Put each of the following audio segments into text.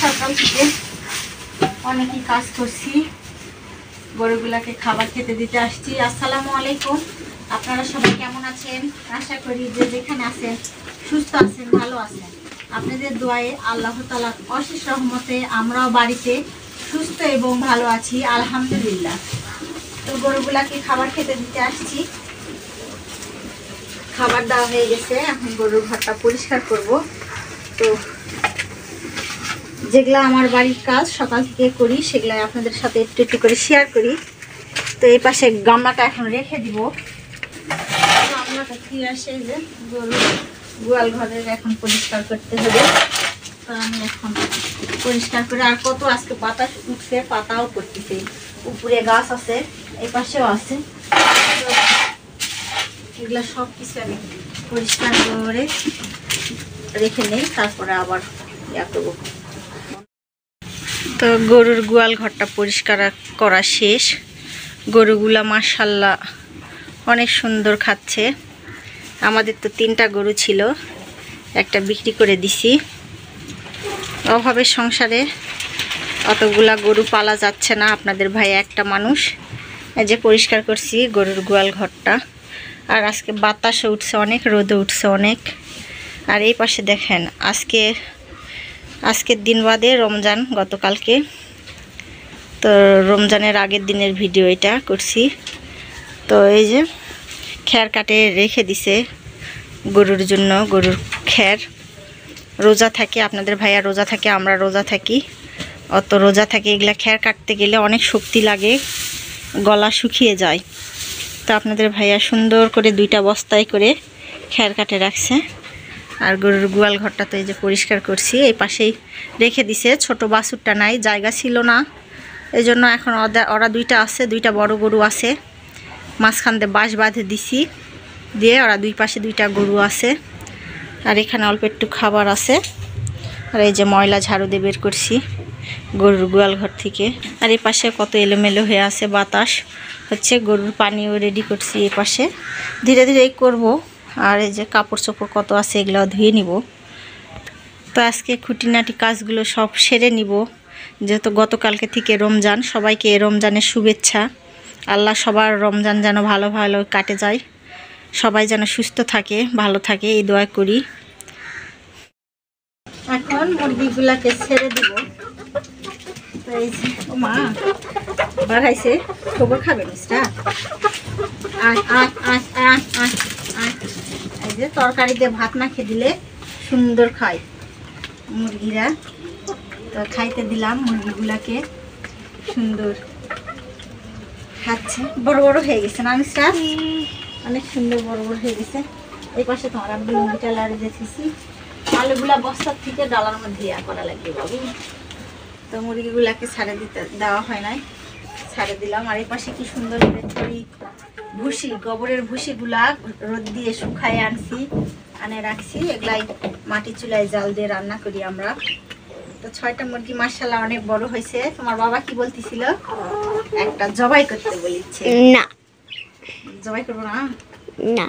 সকাল থেকে অনেকই কাজ করছি, গরুগুলাকে খাবার খেতে দিতে আসছি। আসসালামু আলাইকুম, আপনারা সবাই কেমন আছেন? আশা করি যে যেখানে আছেন সুস্থ আছেন, ভালো আছেন। আপনাদের দোয়ায়ে আল্লাহ তাআলার অশেষ রহমতে আমরাও বাড়িতে সুস্থ এবং ভালো আছি, আলহামদুলিল্লাহ। তো গরুগুলাকে খাবার খেতে দিতে আসছি। খাবার দেওয়া হয়ে গেছে, এখন গরুর ঘরটা পরিষ্কার করব। তো যেগুলো আমার বাড়ির কাজ সকাল থেকে করি সেগুলো আপনাদের সাথে একটু একটু করে শেয়ার করি। তো এই পাশে গামলাটা এখন রেখে দিব। গামলাটা ফিরে আসে যে গরু গোয়াল ঘরের এখন পরিষ্কার করতে হবে। তো আমি এখন পরিষ্কার করে, আর কত আজকে পাতা উঠছে, পাতাও করতেছে, উপরে গাছ আছে, এই পাশেও আছে। এগুলো সব কিছু আমি পরিষ্কার করে রেখে নেই, তারপরে আবার ইয়া করবো। তো গরুর গোয়াল ঘরটা পরিষ্কার করা শেষ। গরুগুলা মাশাআল্লাহ অনেক সুন্দর খাচ্ছে। আমাদের তো 3টা গরু ছিল, একটা বিক্রি করে দিছি। অভাবের সংসারে অতগুলা গরু পালা যাচ্ছে না, আপনাদের ভাই একটা মানুষ। এই যে পরিষ্কার করছি গরুর গোয়াল ঘরটা। আর আজকে বাতাসে উঠছে অনেক, রোদে উঠছে অনেক। আর এই পাশে দেখেন আজকের দিন বাদে রমজান, গতকালকে তো রমজানের আগের দিনের ভিডিও এটা করছি। তো এই যে খ্যার কাটে রেখে দিছে গরুর জন্য, গরুর খ্যার। রোজা থাকে, আপনাদের ভাইয়া রোজা থাকে, আমরা রোজা থাকি, অত রোজা থাকে। এগুলা খ্যার কাটতে গেলে অনেক শক্তি লাগে, গলা শুকিয়ে যায়। তো আপনাদের ভাইয়া সুন্দর করে 2টা বস্তায় করে খ্যার কাটে রাখছে। আর গরুর গোয়াল ঘরটা তো এই যে পরিষ্কার করছি, এই পাশেই রেখে দিছে। ছোট বাছুরটা নাই, জায়গা ছিল না, এই জন্য এখন ওরা 2টা আছে, 2টা বড় গরু আছে। মাঝখান দিয়ে বাঁশ বাঁধে দিছি, দিয়ে ওরা 2 পাশে 2টা গরু আছে। আর এখানে অল্প একটু খাবার আছে। আর এই যে ময়লা ঝাড়ু দিয়ে বের করছি গরুর গোয়াল ঘর থেকে। আর এই পাশে কত এলোমেলো হয়ে আছে, বাতাস হচ্ছে। গরুর পানিও রেডি করছি এই পাশে, ধীরে ধীরে এই করবো। আর এই যে কাপড় চোপড় কত আছে, এগুলো ধুয়ে নিব। তো আজকে খুঁটিনাটি কাজগুলো সব সেরে নিব, যেহেতু গতকালকে থেকে রমজান। সবাইকে রমজানের শুভেচ্ছা। আল্লাহ সবার রমজান যেন ভালো ভালো কাটে যায়, সবাই যেন সুস্থ থাকে, ভালো থাকে, এই দোয়া করি। এখন মুরগিগুলাকে ছেড়ে দিব। তো এই যে ও মা বাড়াইছে, খবর খাবে মিস্টার। এই যে তরকারি দিয়ে ভাত মাখিয়ে দিলে সুন্দর খায় মুরগিরা। তো খাইতে দিলাম মুরগিগুলাকে, সুন্দর খাচ্ছে। বড় বড় হয়ে গেছে না মিস্টার, অনেক সুন্দর বড় বড় হয়ে গেছে। এই পাশে তোমার আমি মুরগিটা লাড়ি দেখেছি, আলুগুলা বস্তার থেকে ডালার মধ্যে ইয়া করা লাগবে বাবু। তো মুরগিগুলাকে ছাড়ে দেওয়া হয় নাই, ছাড়ে দিলাম। আর এই পাশে কি সুন্দর করে ভুসি, গোবরের ভুসিগুলা রোদ দিয়ে শুকায় আনছি, আনে রাখছি। এগুলাই মাটি চুলায় জাল দিয়ে রান্না করি আমরা। তো 6টা মুরগি মাশাআল্লাহ অনেক বড় হয়েছে। তোমার বাবা কি বলতেছিল, একটা জবাই করতে বলিচ্ছে? না, জবাই করবো না, না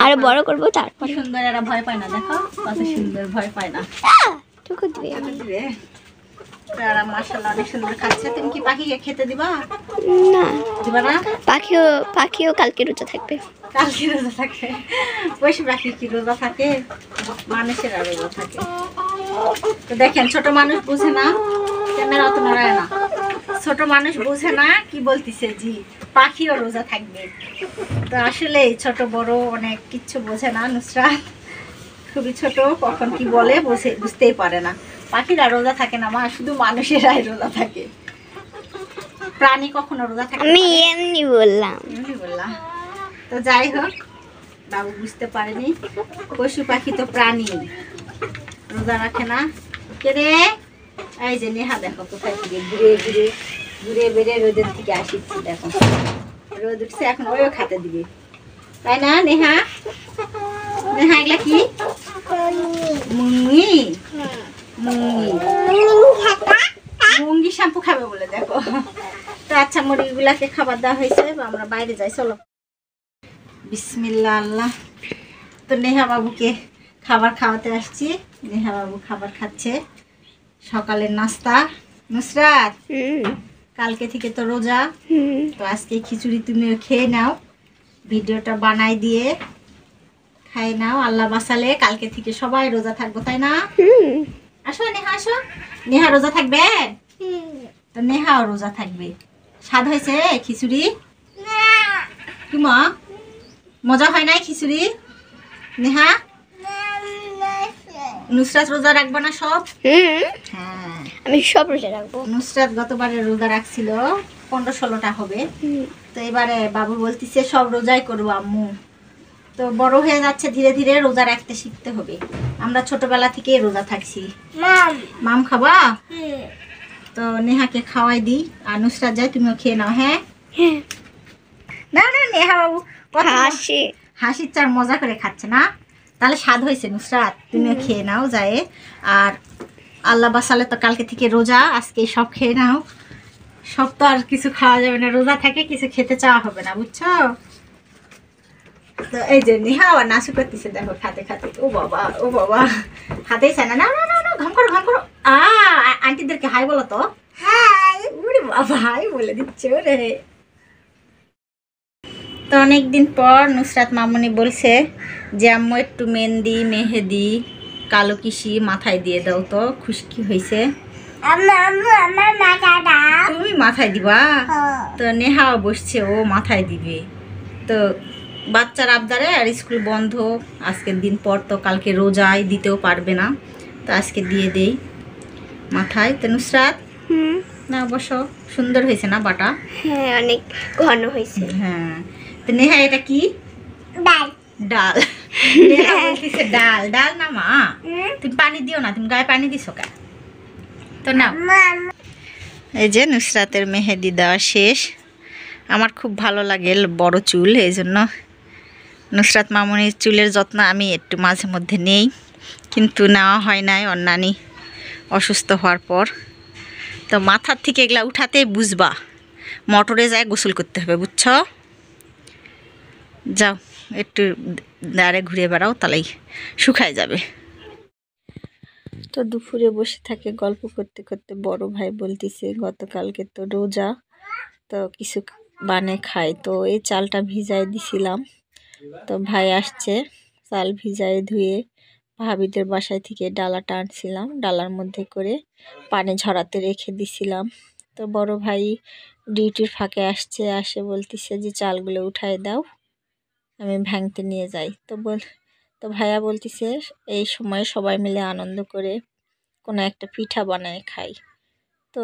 আরো বড় করবো তারপর। সুন্দর, এরা ভয় পায় না, দেখো কত সুন্দর, ভয় পায় না। টুকু দিবে এরা মাশাআল্লাহ অনেক সুন্দর খাচ্ছে। তুমি কি পাখিকে খেতে দিবা? না, দিবা না? পাখিও কালকে রোজা থাকবে। কালকে রোজা থাকে? পশু পাখি কি রোজা থাকে? মানুষের আর রোজা থাকে। তো দেখেন, ছোট মানুষ বুঝে না, ক্যামেরা অত নড়ায় না। ছোট মানুষ বুঝে না কি বলতিছে, জি পাখিও রোজা থাকবে। তো আসলে ছোট বড় অনেক কিচ্ছু বোঝে না। নুসরাত খুবই ছোট, কখন কি বলে বুঝতেই পারে না। পাখিরা রোজা থাকে না মা, শুধু মানুষেরাই রোজা থাকে। প্রাণী কখনো রোজা থাকে? আমি এমনি বললাম। এমনি বললাম। তো যাই হোক, বাবু বুঝতে পারেনি। পশু পাখি তো প্রাণী, রোজা রাখে না। কে রে? এই যে নেহা, দেখো কোথায় থেকে ঘুরে ঘুরে ঘুরে বেড়ে রোদের থেকে আসিচ্ছি। দেখো রোদ উঠছে, এখন ওইও খেতে দিবে, তাই না নেহা? নেহা এগুলা কি? মুঙ্গি, মুঙ্গি শ্যাম্পু খাবে বলে দেখো। তো আচ্ছা, মুরগিগুলাকে খাবার দেওয়া হয়েছে, আমরা বাইরে যাই, চলো। বিসমিল্লাহ আল্লাহ। তো নেহা বাবুকে খাবার খাওয়াতে আসছি, নেহা বাবু খাবার খাচ্ছে। সকালের নাস্তা। নুসরাত, কালকে থেকে তো রোজা, তো আজকে খিচুড়ি তুমিও খেয়ে নাও, ভিডিওটা বানাই দিয়ে খাই নাও। আল্লাহ বাসালে কালকে থেকে সবাই রোজা থাকবো, তাই না? আসো নেহা, আসো। নেহা রোজা থাকবে, তো নেহাও রোজা থাকবে। স্বাদ হয়েছে খিচুড়ি? কি মা, মজা হয় নাই খিচুড়ি? নেহা, নুসরাত রোজা রাখবো না সব? হ্যাঁ, আমি সব রোজা রাখবো। নুসরাত গতবারে রোজা রাখছিল 15-16টা হবে, তো এবারে বাবু বলতিছে সব রোজাই করবো আম্মু। তো বড় হয়ে যাচ্ছে, ধীরে ধীরে রোজা রাখতে শিখতে হবে। আমরা ছোটবেলা থেকে রোজা থাকছি। মাম খাবা? তো নেহাকে খাওয়াই দিই, আর নুসরাত যায়, তুমিও খেয়ে নাও। হ্যাঁ, না না, নেহা বাবু হাসির চার মজা করে খাচ্ছে না, তাহলে স্বাদ হয়েছে। নুসরাত তুমিও খেয়ে নাও যায়, আর আল্লাহ বাসালে তো কালকে থেকে রোজা, আজকে সব খেয়ে নাও। সব তো আর কিছু খাওয়া যাবে না, রোজা থাকে কিছু খেতে চাওয়া হবে না, বুঝছো? তো এই যে নেহা আর নাসু করতেছে, দেখো খাতে খাতে। ও বাবা, ও বাবা, হাতেই চায় না। না না না, ঘাম করো ঘাম করো। আন্টিদেরকে হাই বলো তো। হাই। ওরে বাবা, হাই বলে দিচ্ছে রে। তো অনেকদিন পর নুসরাত মামুনি বলছে যে আম্মু একটু মেহেদি কালো কিসি মাথায় দিয়ে দাও, তো খুশকি হয়েছে। তুমি মাথায় দিবা? তো নেহাও বসছে, ও মাথায় দিবে। তো বাচ্চার আবদারে, আর স্কুল বন্ধ আজকের দিন পর, তো কালকে রোজায় দিতেও পারবে না, তো আজকে দিয়ে দেই মাথায়। তো নুসরাত না, অবশ্য সুন্দর হয়েছে না বাটা? হ্যাঁ, অনেক ঘন হয়েছে। হ্যাঁ। তো নেহা এটা কি? ডাল। ডাল নেহা বলতেছে ডাল। ডাল না মা, তুমি পানি দিও না, তুমি গায়ে পানি দিছো কেন? তো না, এই যে নুসরাতের মেহেদি দেওয়া শেষ। আমার খুব ভালো লাগে বড় চুল, এই জন্য নুসরাত মামুনির চুলের যত্ন আমি একটু মাঝে মধ্যে নেই, কিন্তু নেওয়া হয় নাই অন্যানি অসুস্থ হওয়ার পর। তো মাথার থেকে এগুলা উঠাতে বুঝবা মোটরে যায় গোসল করতে হবে, বুঝছো? যাও একটু দাঁড়ে ঘুরে বেড়াও, তাহলেই শুকায় যাবে। তো দুপুরে বসে থাকে গল্প করতে করতে, বড় ভাই বলতেছে গতকালকে তো রোজা, তো কিছু বানে খাই, তো এই চালটা ভিজাই দিছিলাম। তো ভাই আসছে, চাল ভিজাই ধুয়ে ভাবিদের বাসায় থেকে ডালাটা আনছিলাম, ডালার মধ্যে করে পানি ঝরাতে রেখে দিছিলাম। তো বড় ভাই ডিউটির ফাঁকে আসছে, আসে বলতেছে যে চালগুলো উঠাই দাও, আমি ভাঙতে নিয়ে যাই। তো ভাইয়া বলতেছে এই সময় সবাই মিলে আনন্দ করে কোনো একটা পিঠা বানায় খাই। তো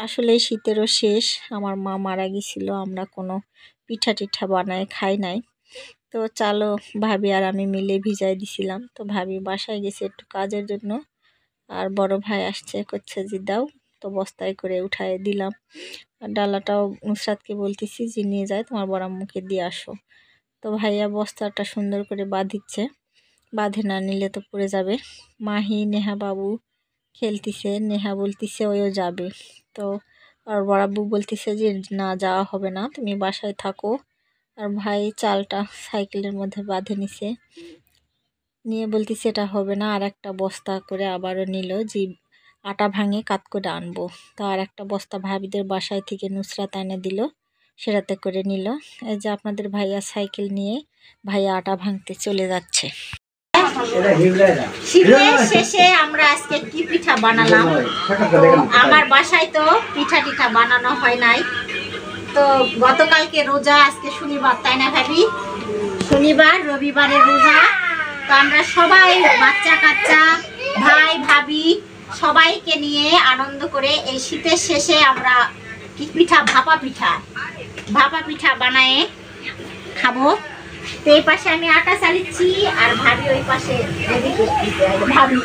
আসলে শীতেরও শেষ, আমার মা মারা গেছিল, আমরা কোনো পিঠা টিঠা বানায় খাই নাই। তো চালও ভাবি আর আমি মিলে ভিজাই দিছিলাম। তো ভাবি বাসায় গেছে একটু কাজের জন্য, আর বড় ভাই আসছে, করছে যে দাও, তো বস্তায় করে উঠায় দিলাম। আর ডালাটাও নুসরাতকে বলতেছি যে নিয়ে যায়, তোমার বড় আম্মুকে দিয়ে আসো। তো ভাইয়া বস্তাটা সুন্দর করে বাঁধিচ্ছে, বাঁধে না নিলে তো পড়ে যাবে। মাহি নেহা বাবু খেলতিছে, নেহা বলতিছে ওইও যাবে। তো আর বড় আব্বু বলতিছে যে না, যাওয়া হবে না, তুমি বাসায় থাকো। আর ভাই চালটা সাইকেলের মধ্যে বাঁধে নিছে, নিয়ে বলতিছে এটা হবে না, আর একটা বস্তা করে আবারও নিল যে আটা ভাঙে কাত করে আনবো। তো আর একটা বস্তা ভাবিদের বাসায় থেকে নুসরাত এনে দিল, সেটাতে করে নিল। এই যে আপনাদের ভাইয়া সাইকেল নিয়ে ভাইয়া আটা ভাঙতে চলে যাচ্ছে। শীতের শেষে আমরা আজকে কি পিঠা বানালাম? আমার বাসায় তো পিঠা টিঠা বানানো হয় নাই। তো গতকালকে রোজা, আজকে শনিবার, তাই না ভাবি? শনিবার রবিবারের রোজা। তো আমরা সবাই বাচ্চা কাচ্চা ভাই ভাবি সবাইকে নিয়ে আনন্দ করে এই শীতের শেষে আমরা কি পিঠা, ভাপা পিঠা বানায়ে খাবো। তো এই পাশে আমি আটা চালিয়েছি, আর ভাবি ওই পাশে রেডি করতেছে। ভাবি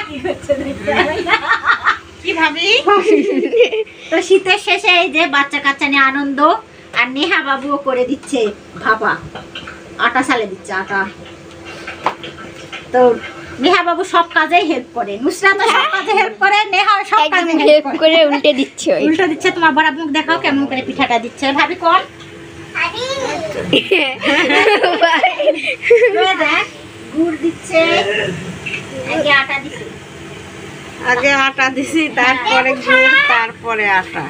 কি করছে কি ভাবি? তো শীতের শেষে এই যে বাচ্চা কাচ্চা নিয়ে আনন্দ, আর নেহা বাবুও করে দিচ্ছে ভাপা, আটা চালিয়ে দিচ্ছে আটা। তো নেহা বাবু সব কাজেই হেল্প করে, নুসরাত সব কাজে হেল্প করে, নেহা সব কাজে হেল্প করে উল্টে দিচ্ছে। তোমার বড় মুখ দেখাও কেমন করে পিঠাটা দিচ্ছে ভাবি। কোন দেখ গুড় দিচ্ছে, আটা দিচ্ছে, আগে আটা দিছি, তারপরে গুড়, তারপরে আটা।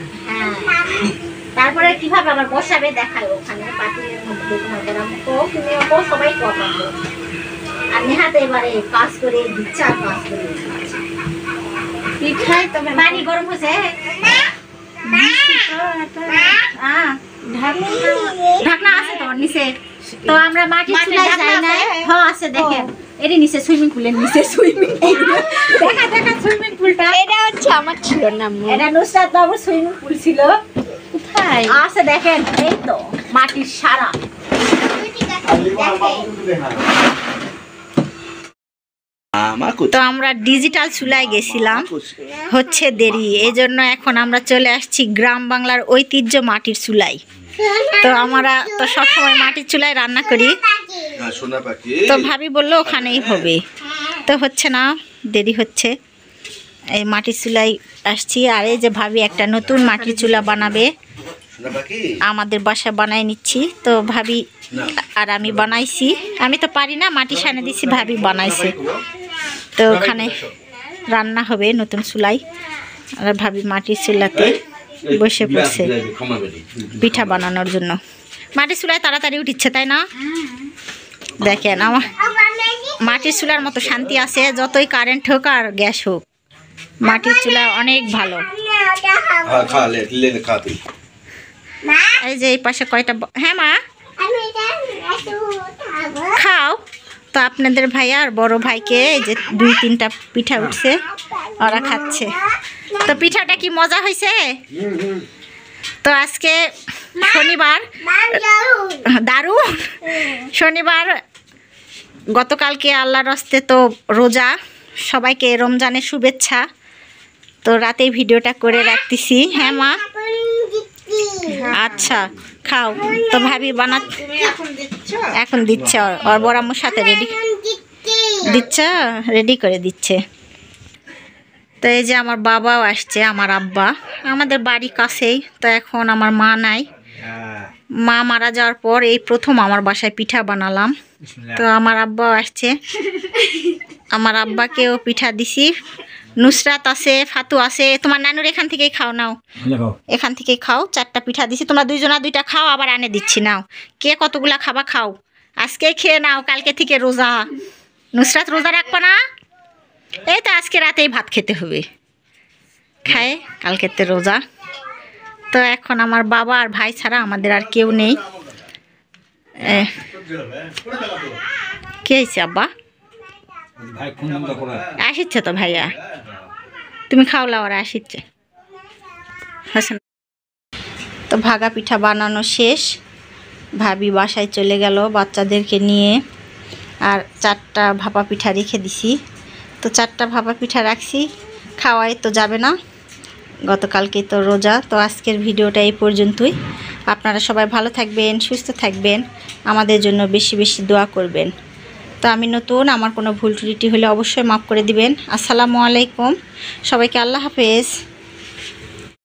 তারপরে কিভাবে আবার বসাবে দেখায় ওখানে পাতিলের মধ্যে তোমার বড়ামুখো তুমিও সবাই করবে। আর নেহাতে এবারে কাজ করে দিচ্ছে আর কাজ করে পিঠাই তবে পানি গরম হয়েছে। ঢাকনা আছে তোমার নিচে। তো আমরা মাটির চুলায় যাই না। হ্যাঁ আছে, দেখেন এরই নিচে সুইমিং পুলের নিচে সুইমিং পুল। দেখা সুইমিং পুলটা। এটা হচ্ছে আমার ছিল না, এটা নুসরাত বাবুর সুইমিং পুল ছিল। কোথায় আছে দেখেন, এই তো মাটির সারা। তো আমরা ডিজিটাল চুলায় গেছিলাম, হচ্ছে দেরি, এই জন্য এখন আমরা চলে আসছি গ্রাম বাংলার ঐতিহ্য মাটির চুলায়। তো আমরা তো সবসময় মাটির চুলায় রান্না করি, তো ভাবি বললো ওখানেই হবে, তো হচ্ছে না, দেরি হচ্ছে। এই মাটির চুলায় আসছি। আর এই যে ভাবি একটা নতুন মাটির চুলা বানাবে, আমাদের বাসায় বানাই নিচ্ছি। তো ভাবি আর আমি বানাইছি, আমি তো পারি না, মাটি সানে দিছি, ভাবি বানাইছে। তো ওখানে রান্না হবে নতুন চুলাই। আর ভাবি মাটির চুলাতে বসে পড়ছে পিঠা বানানোর জন্য। মাটির চুলায় তাড়াতাড়ি উঠিচ্ছে, তাই না? দেখেন আমার মাটির চুলার মতো শান্তি আছে, যতই কারেন্ট হোক আর গ্যাস হোক, মাটির চুলা অনেক ভালো। এই যে এই পাশে কয়টা, হ্যাঁ মা খাও। তো আপনাদের ভাইয়া আর বড় ভাইকে এই যে 2-3টা পিঠা উঠছে, ওরা খাচ্ছে। তো পিঠাটা কি মজা হয়েছে? তো আজকে শনিবার, দারুণ শনিবার, গতকালকে আল্লাহর হস্তে তো রোজা, সবাইকে রমজানের শুভেচ্ছা। তো রাতেই ভিডিওটা করে রাখতেছি। হ্যাঁ মা, আচ্ছা খাও। তো ভাবি এখন দিচ্ছে, ওর বড় আম্মুর সাথে দিচ্ছে, রেডি করে দিচ্ছে। তো এই যে আমার বাবাও আসছে, আমার আব্বা, আমাদের বাড়ি কাছেই। তো এখন আমার মা নাই, মা মারা যাওয়ার পর এই প্রথম আমার বাসায় পিঠা বানালাম। তো আমার আব্বাও আসছে, আমার আব্বাকেও পিঠা দিছি। নুসরাত আছে, ফাতু আছে, তোমার নানুর এখান থেকেই খাও, নাও এখান থেকেই খাও। 4টা পিঠা দিছি, তোমরা 2জনা 2টা খাও, আবার আনে দিচ্ছি, নাও। কে কতগুলা খাবা খাও, আজকে খেয়ে নাও, কালকে থেকে রোজা। নুসরাত রোজা রাখবা না? এই তো আজকে রাতেই ভাত খেতে হবে, খায় কালকেতে রোজা। তো এখন আমার বাবা আর ভাই ছাড়া আমাদের আর কেউ নেই। কে হয়েছে আব্বা? আসিচ্ছে তো ভাইয়া, তুমি খাওলা, ওরা আসিচ্ছে। তো ভাগা পিঠা বানানো শেষ, ভাবি বাসায় চলে গেল বাচ্চাদেরকে নিয়ে। আর 4টা ভাপা পিঠা রেখে দিছি। তো 4টা ভাপা পিঠা রাখছি, খাওয়াই তো যাবে না, গতকালকে তো রোজা। তো আজকের ভিডিওটা এই পর্যন্তই। আপনারা সবাই ভালো থাকবেন, সুস্থ থাকবেন, আমাদের জন্য বেশি বেশি দোয়া করবেন। তো আমি নতুন, আমার কোনো ভুল ত্রুটি হলে অবশ্যই মাফ করে দিবেন। আসসালামু আলাইকুম, সবাইকে আল্লাহ হাফেজ।